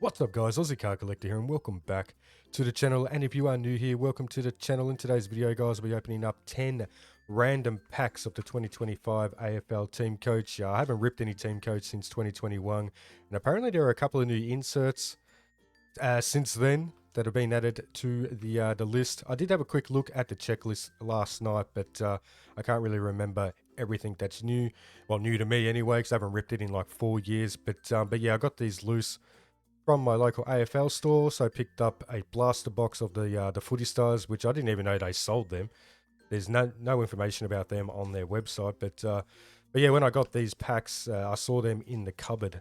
What's up guys, Aussie Card Collector here and welcome back to the channel. And if you are new here, welcome to the channel. In today's video guys, we'll be opening up 10 random packs of the 2025 AFL TeamCoach. I haven't ripped any TeamCoach since 2021 and apparently there are a couple of new inserts since then that have been added to the list. I did have a quick look at the checklist last night, but I can't really remember everything that's new. Well, new to me anyway, because I haven't ripped it in like 4 years. But yeah, I got these loose from my local AFL store, so I picked up a blaster box of the Footy Stars, which I didn't even know they sold them. There's no information about them on their website, but yeah, when I got these packs, I saw them in the cupboard,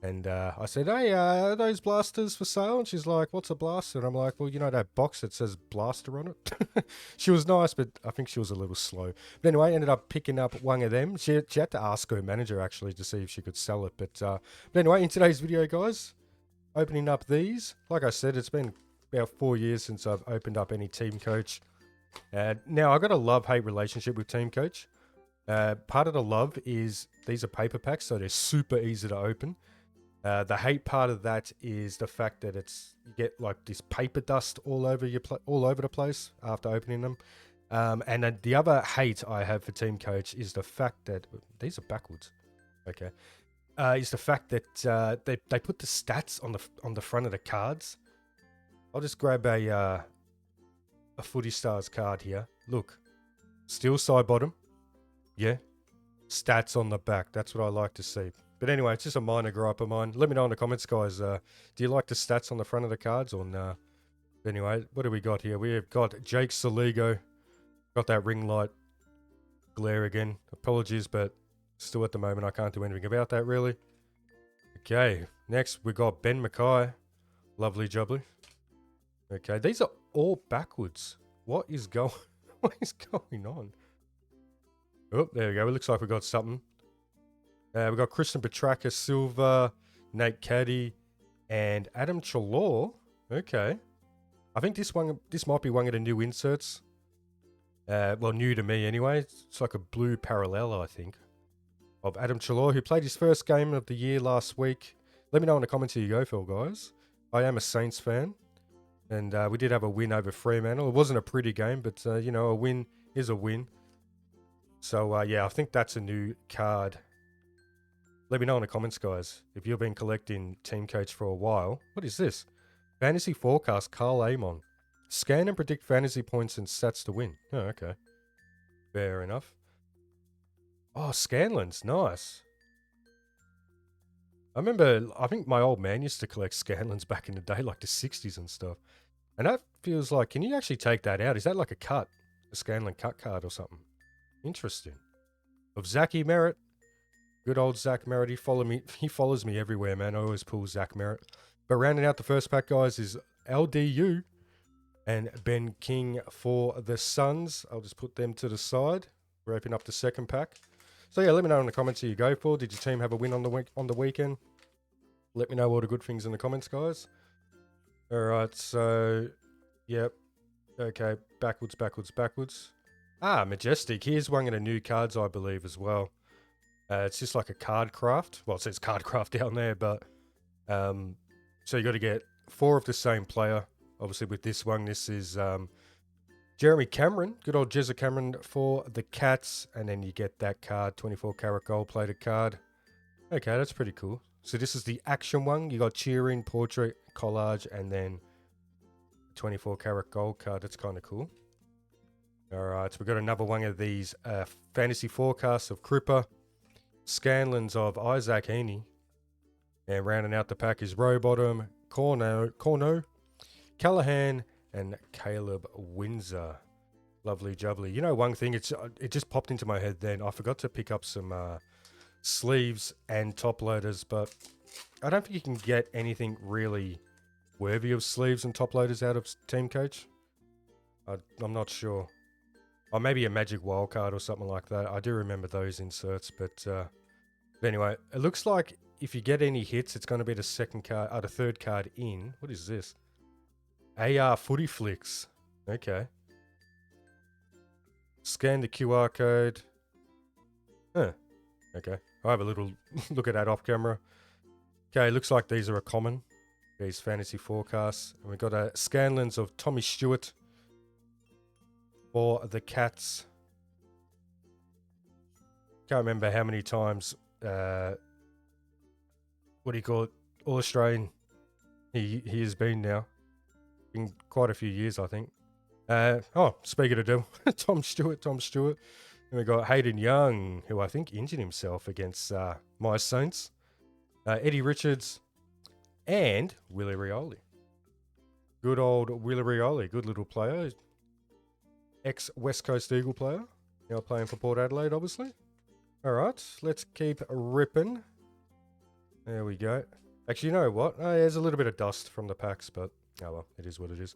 and I said, "Hey, are those blasters for sale?" And she's like, "What's a blaster?" And I'm like, "Well, you know that box that says blaster on it." She was nice, but I think she was a little slow. But anyway, I ended up picking up one of them. She had to ask her manager actually to see if she could sell it, but anyway, in today's video, guys, opening up these. Like I said, it's been about 4 years since I've opened up any TeamCoach. Now, I've got a love-hate relationship with TeamCoach. Part of the love is these are paper packs, so they're super easy to open. The hate part of that is the fact that you get like this paper dust all over the place after opening them. And then the other hate I have for TeamCoach is the fact that these are backwards. Okay. Is the fact that they put the stats on the front of the cards. I'll just grab a Footy Stars card here. Look, steel side bottom, yeah. Stats on the back. That's what I like to see. But anyway, it's just a minor gripe of mine. Let me know in the comments, guys. Do you like the stats on the front of the cards or no? But anyway, what do we got here? We have got Jake Saligo. Got that ring light glare again. Apologies, but still at the moment I can't do anything about that really. Okay, next we got Ben Mackay. Lovely jubbly. Okay, these are all backwards. What is going on? Oh, there we go. It looks like we got something. We got Christian Petraka, Silva, Nate Caddy, and Adam Chalor. Okay. I think this might be one of the new inserts. Well, new to me anyway. It's like a blue parallel, I think, of Adam Chalor, who played his first game of the year last week. Let me know in the comments who you go for, guys. I am a Saints fan, and we did have a win over Fremantle. It wasn't a pretty game, but, you know, a win is a win. So, yeah, I think that's a new card. Let me know in the comments, guys, if you've been collecting TeamCoach for a while. What is this? Fantasy Forecast, Carl Amon. Scan and predict fantasy points and stats to win. Oh, okay. Fair enough. Oh, Scanlens, nice. I think my old man used to collect Scanlens back in the day, like the 60s and stuff. And that feels like, can you actually take that out? Is that like a cut? A Scanlan cut card or something? Interesting. Of Zachy Merritt. Good old Zach Merritt. He follows me everywhere, man. I always pull Zach Merritt. But rounding out the first pack, guys, is LDU and Ben King for the Suns. I'll just put them to the side. We're opening up the second pack. So yeah, let me know in the comments who you go for. Did your team have a win on the weekend? Let me know all the good things in the comments, guys. All right, so yep. Okay, backwards. Ah, Majestic. Here's one of the new cards, I believe, as well. It's just like a card craft. Well, it says card craft down there, but so you got to get 4 of the same player. Obviously, with this one, this is Jeremy Cameron, good old Jezza Cameron for the Cats, and then you get that card, 24 karat gold-plated card. Okay, that's pretty cool. So this is the action one. You got cheering, portrait, collage, and then 24 karat gold card. That's kind of cool. All right, so we've got another one of these fantasy forecasts of Cripper, Scanlens of Isaac Heaney, and rounding out the pack is Rowbottom, Corno, Callahan, and Caleb Windsor. Lovely jubbly. You know, one thing, it just popped into my head then. I forgot to pick up some sleeves and top loaders, but I don't think you can get anything really worthy of sleeves and top loaders out of TeamCoach. I'm not sure. Or maybe a Magic Wildcard or something like that. I do remember those inserts, but anyway, it looks like if you get any hits, it's going to be the third card in. What is this? AR Footy Flicks. Okay. Scan the QR code. Huh. Okay. I'll have a little look at that off camera. Okay, looks like these are a common. These fantasy forecasts. And we've got a Scanlons of Tommy Stewart for the Cats. Can't remember how many times, what do you call it, All-Australian he has been now. In quite a few years, I think. Speaking of devil, Tom Stewart. And we got Hayden Young, who I think injured himself against my Saints. Eddie Richards and Willie Rioli. Good old Willie Rioli, good little player. Ex-West Coast Eagle player. Now playing for Port Adelaide, obviously. All right, let's keep ripping. There we go. Actually, you know what? There's a little bit of dust from the packs, but oh well, it is what it is.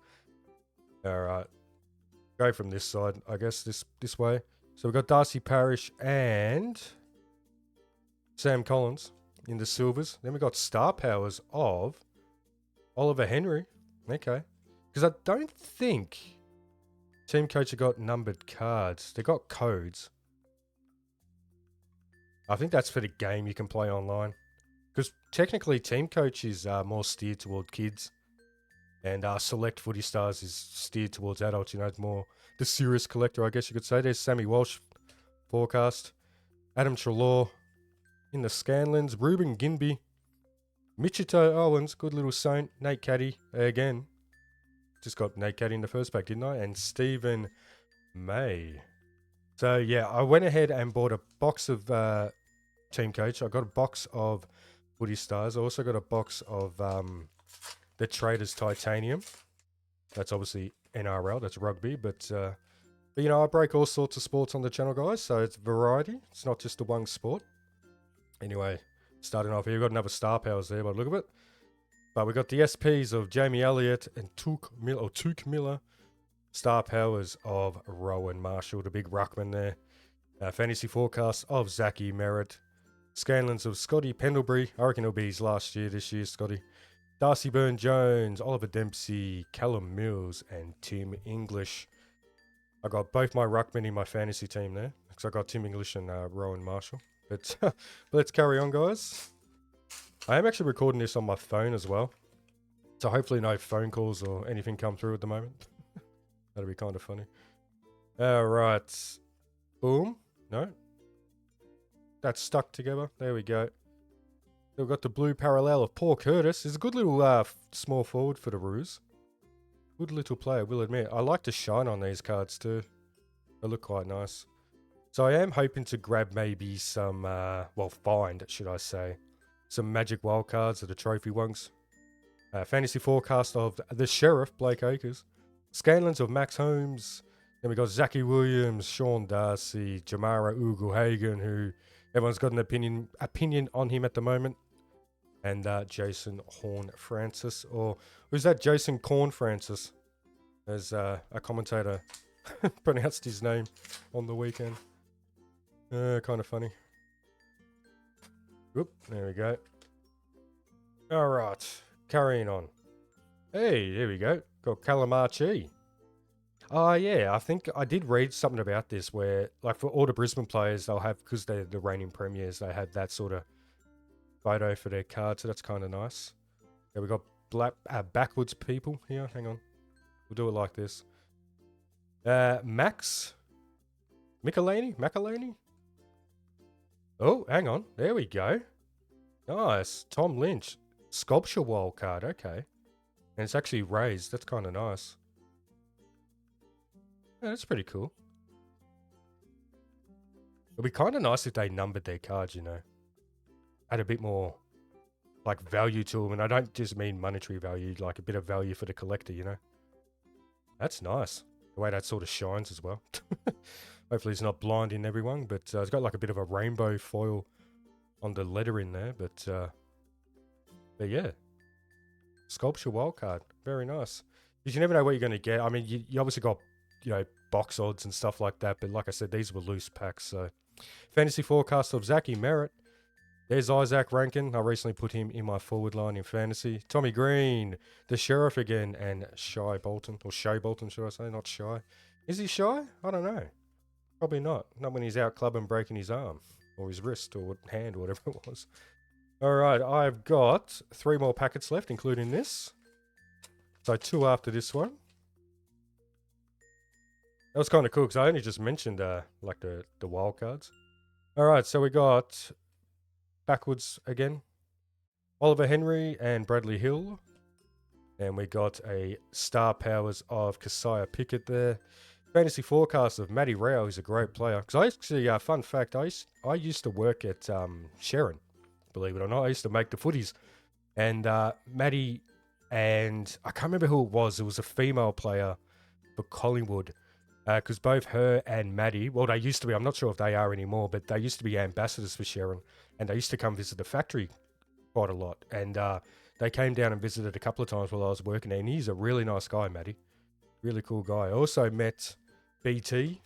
All right. Go from this side, I guess, this way. So we've got Darcy Parish and Sam Collins in the silvers. Then we've got star powers of Oliver Henry. Okay. Because I don't think TeamCoach have got numbered cards. They got codes. I think that's for the game you can play online. Because technically TeamCoach is more steered toward kids. And Select Footy Stars is steered towards adults. You know, it's more the serious collector, I guess you could say. There's Sammy Walsh forecast. Adam Trelaw in the Scanlons. Ruben Ginby. Michito Owens, good little saint. Nate Caddy, again. Just got Nate Caddy in the first pack, didn't I? And Stephen May. So, yeah, I went ahead and bought a box of TeamCoach. I got a box of Footy Stars. I also got a box of the Traders Titanium. That's obviously NRL, that's rugby, but you know, I break all sorts of sports on the channel, guys, so it's variety. It's not just the one sport. Anyway, starting off here, we've got another star powers there by the look of it. But we've got the SPs of Jamie Elliott and Took Miller. Star powers of Rowan Marshall, the big ruckman there. Fantasy forecast of Zachy Merritt. Scanlons of Scotty Pendlebury. I reckon it'll be his last year this year, Scotty. Darcy Byrne-Jones, Oliver Dempsey, Callum Mills, and Tim English. I got both my ruckmen in my fantasy team there, because I got Tim English and Rowan Marshall. But let's carry on, guys. I am actually recording this on my phone as well, so hopefully no phone calls or anything come through at the moment. That'll be kind of funny. All right. Boom. No. That's stuck together. There we go. We've got the blue parallel of Paul Curtis. He's a good little small forward for the Roos. Good little player, will admit. I like to shine on these cards too. They look quite nice. So I am hoping to grab maybe some, find, should I say, some magic wild cards of the trophy ones. Fantasy forecast of the Sheriff, Blake Acres. Scanlons of Max Holmes. Then we got Zachy Williams, Sean Darcy, Jamara Ugle-Hagan, who everyone's got an opinion on him at the moment. And Jason Horn-Francis, or who's that? Jason Corn-Francis, as a commentator pronounced his name on the weekend. Kind of funny. Whoop, there we go. All right, carrying on. Hey, there we go. Got Calamarchi. Oh, yeah, I think I did read something about this where, like, for all the Brisbane players, they'll have, because they're the reigning premiers, they have that sort of photo for their card, so that's kind of nice. Yeah, we got backwards people here. Hang on. We'll do it like this. Max? McElhaney? Oh, hang on. There we go. Nice. Tom Lynch. Sculpture wild card. Okay. And it's actually raised. That's kind of nice. Yeah, that's pretty cool. It'd be kind of nice if they numbered their cards, you know. Add a bit more, like, value to them. And I don't just mean monetary value, like a bit of value for the collector, you know. That's nice. The way that sort of shines as well. Hopefully it's not blinding everyone, but it's got like a bit of a rainbow foil on the lettering there. But yeah. Sculpture wildcard. Very nice. Because you never know what you're going to get. I mean, you obviously got, you know, box odds and stuff like that. But like I said, these were loose packs. So, fantasy forecast of Zachy Merritt. There's Isaac Rankin. I recently put him in my forward line in fantasy. Tommy Green, the Sheriff again, and Shy Bolton. Or Shay Bolton, should I say, not Shy. Is he shy? I don't know. Probably not. Not when he's out clubbing breaking his arm. Or his wrist or hand or whatever it was. All right, I've got 3 more packets left, including this. So 2 after this one. That was kind of cool because I only just mentioned like the wild cards. All right, so we got backwards again. Oliver Henry and Bradley Hill. And we got a star powers of Keziah Pickett there. Fantasy forecast of Matty Rao, who's a great player. Because I actually, fun fact, I used to work at Sharon, believe it or not. I used to make the footies. And Matty, and I can't remember who it was. It was a female player for Collingwood. Because both her and Maddie, well, they used to be, I'm not sure if they are anymore, but they used to be ambassadors for Sharon. And they used to come visit the factory quite a lot. And they came down and visited a couple of times while I was working there. And he's a really nice guy, Maddie. Really cool guy. I also met BT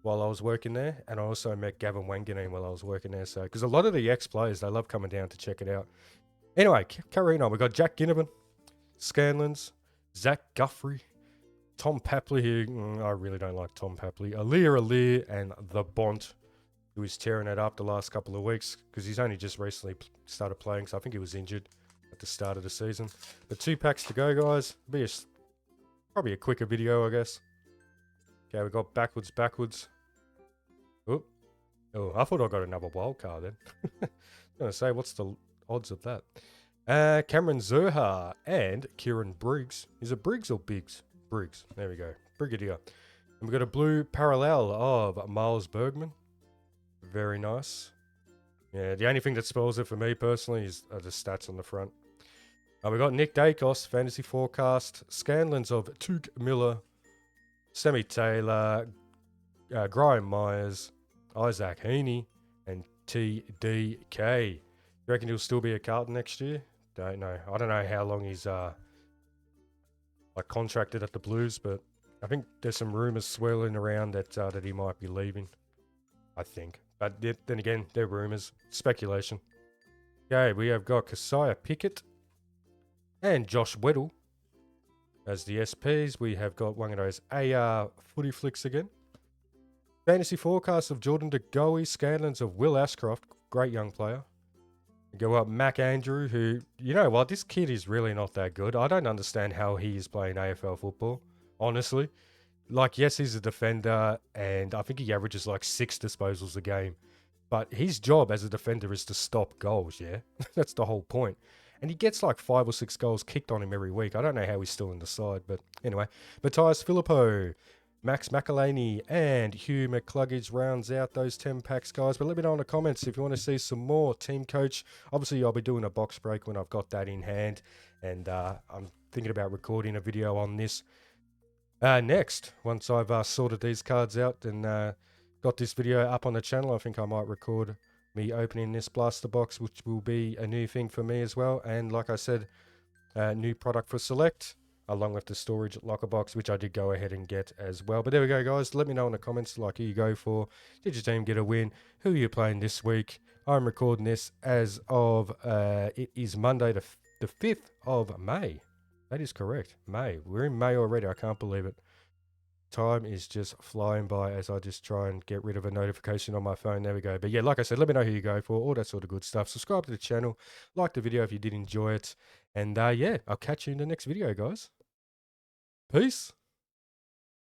while I was working there. And I also met Gavin Wanganeen while I was working there. So, because a lot of the ex-players, they love coming down to check it out. Anyway, carrying on. We've got Jack Ginnivan, Scanlons, Zach Guthrie, Tom Papley, who I really don't like Tom Papley, Alir, and The Bont, who is tearing it up the last couple of weeks because he's only just recently started playing, so I think he was injured at the start of the season. But 2 packs to go, guys. Be probably a quicker video, I guess. Okay, we got backwards. Oh, I thought I got another wild card then. I was going to say, what's the odds of that? Cameron Zerha and Kieran Briggs. Is it Briggs or Biggs? Briggs. There we go. Brigadier. And we've got a blue parallel of Miles Bergman. Very nice. Yeah, the only thing that spoils it for me personally is the stats on the front. We've got Nick Dacos, Fantasy Forecast. Scanlons of Took Miller, Semi Taylor, Graham Myers, Isaac Heaney, and TDK. You reckon he'll still be a Carlton next year? Don't know. I don't know how long he's like contracted at the Blues, but I think there's some rumours swirling around that that he might be leaving. I think. But then again, they're rumours. Speculation. Okay, we have got Keziah Pickett and Josh Weddle as the SPs. We have got one of those AR footy flicks again. Fantasy forecast of Jordan De Goey, Scanlons of Will Ashcroft. Great young player. We go up Mac Andrew, who, you know what, this kid is really not that good. I don't understand how he is playing AFL football, honestly. Like, yes, he's a defender, and I think he averages like 6 disposals a game. But his job as a defender is to stop goals, yeah? That's the whole point. And he gets like 5 or 6 goals kicked on him every week. I don't know how he's still in the side, but anyway. Matthias Filippo, Max McElhaney, and Hugh McCluggage rounds out those 10 packs, guys. But let me know in the comments if you want to see some more Team Coach. Obviously, I'll be doing a box break when I've got that in hand. And I'm thinking about recording a video on this next, once I've sorted these cards out and got this video up on the channel. I think I might record me opening this blaster box, which will be a new thing for me as well. And like I said, new product for Select, along with the storage locker box, which I did go ahead and get as well. But there we go, guys. Let me know in the comments, like, who you go for. Did your team get a win? Who are you playing this week? I'm recording this as of, it is Monday the 5th of May. That is correct. May. We're in May already. I can't believe it. Time is just flying by as I just try and get rid of a notification on my phone. There we go. But yeah, like I said, let me know who you go for. All that sort of good stuff. Subscribe to the channel. Like the video if you did enjoy it. And yeah, I'll catch you in the next video, guys. Peace.